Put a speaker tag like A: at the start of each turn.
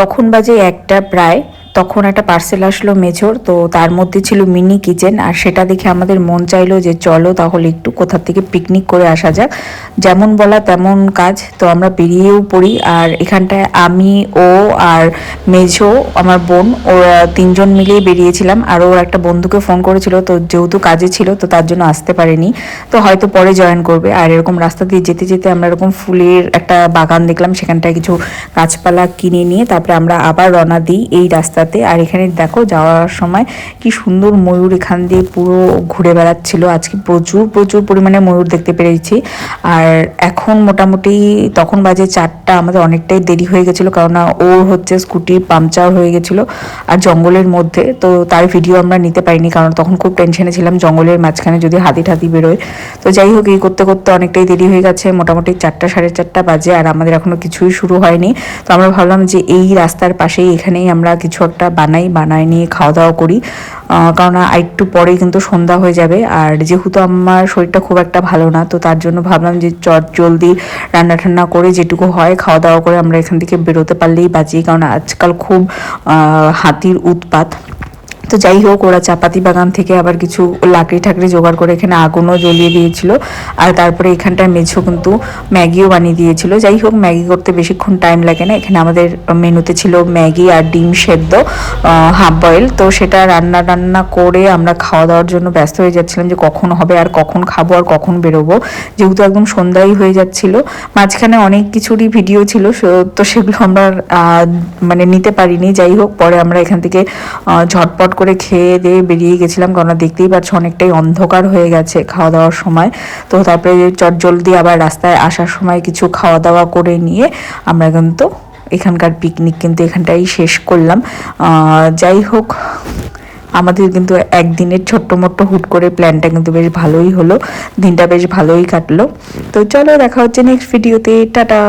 A: তখন বাজে একটা প্রায়। তখন একটা পার্সেল আসলো মেজোর, তো তার মধ্যে ছিল মিনি কিচেন, আর সেটা দেখে আমাদের মন চাইলো যে চলো তাহলে একটু কোথা থেকে পিকনিক করে আসা যাক। যেমন বলা তেমন কাজ, তো আমরা বেরিয়েও পড়ি। আর এখানটায় আমি, ও আর মেজো, আমার বোন, ওরা তিনজন মিলেই বেরিয়েছিলাম। আর ওর একটা বন্ধুকে ফোন করেছিল, তো যেহেতু কাজে ছিল তো তার জন্য আসতে পারেনি, তো হয়তো পরে জয়েন করবে। আর এরকম রাস্তা দিয়ে যেতে যেতে আমরা এরকম ফুলের একটা বাগান দেখলাম, সেখানটায় কিছু গাছপালা কিনে নিয়ে তারপরে আমরা আবার রওনা দিই এই রাস্তাতে। আর এখানে দেখো যাওয়ার সময় কি সুন্দর ময়ূর এখান দিয়ে পুরো ঘুরে বেড়াচ্ছিল। আজকে প্রচুর প্রচুর পরিমাণে ময়ূর দেখতে পেরেছি। আর এখন মোটামুটি তখন বাজে 4টা, আমাদের অনেকটাই দেরি হয়ে গেছিলো, কারণ ওর হচ্ছে স্কুটি পাংচার হয়ে গেছিলো আর জঙ্গলের মধ্যে, তো তার ভিডিও আমরা নিতে পারিনি কারণ তখন খুব টেনশনে ছিলাম জঙ্গলের মাঝখানে যদি হাতি ঠাতি বেরোয়। তো যাই হোক, এই করতে করতে অনেকটাই দেরি হয়ে গেছে, মোটামুটি 4টা 4:30 বাজে, আর আমাদের এখনো কিছুই শুরু হয়নি। তো আমরা ভাবলাম যে এই রাস্তার পাশেই এখানেই আমরা কিছু একটা বানাই নিয়ে খাওয়া দাওয়া করি, কারণ একটু পরেই কিন্তু সন্ধ্যা হয়ে যাবে। আর যেহেতু আমার শরীরটা খুব একটা ভালো না, তো তার জন্য ভাবলাম যে জলদি রান্না ঠান্না করে যেটুকু হয় খাওয়া দাওয়া করে আমরা এখান থেকে বেরোতে পারলেই বাঁচি, কারণ আজকাল খুব হাতির উৎপাত। তো যাই হোক, ওরা চাপাতি বাগান থেকে আবার কিছু লাকড়ি ঠাকড়ি জোগাড় করে এখানে আগুনও জ্বলিয়ে দিয়েছিল। আর তারপরে এখানটায় মেঝো কিন্তু ম্যাগিও বানিয়ে দিয়েছিল। যাই হোক, ম্যাগি করতে বেশিক্ষণ টাইম লাগে না। এখানে আমাদের মেনুতে ছিল ম্যাগি আর ডিম সেদ্ধ হাফ বয়েল, তো সেটা রান্না করে আমরা খাওয়া দাওয়ার জন্য ব্যস্ত হয়ে যাচ্ছিলাম যে কখন হবে আর কখন খাবো আর কখন বেরোবো, যেহেতু একদম সন্ধ্যাই হয়ে যাচ্ছিল। মাঝখানে অনেক কিছুরই ভিডিও ছিল, তো সেগুলো আমরা মানে নিতে পারিনি। যাই হোক, পরে আমরা এখান থেকে ঝটপট করে খেয়ে দিয়ে বেরিয়ে গেছিলাম, কারণ দেখতেই পাচ্ছ অনেকটাই অন্ধকার হয়ে গেছে খাওয়া দাওয়ার সময়। তো তারপরে চটজলদি আবার রাস্তায় আসার সময় কিছু খাওয়া দাওয়া করে নিয়ে আমরা কিন্তু এখানকার পিকনিক কিন্তু এখানটাই শেষ করলাম। যাই হোক, আমাদের কিন্তু একদিনের ছোট্ট মোট্ট হুট করে প্ল্যানটা কিন্তু বেশ ভালোই হলো, দিনটা বেশ ভালোই কাটলো। তো চলো, দেখা হচ্ছে নেক্সট ভিডিওতে, টাটা।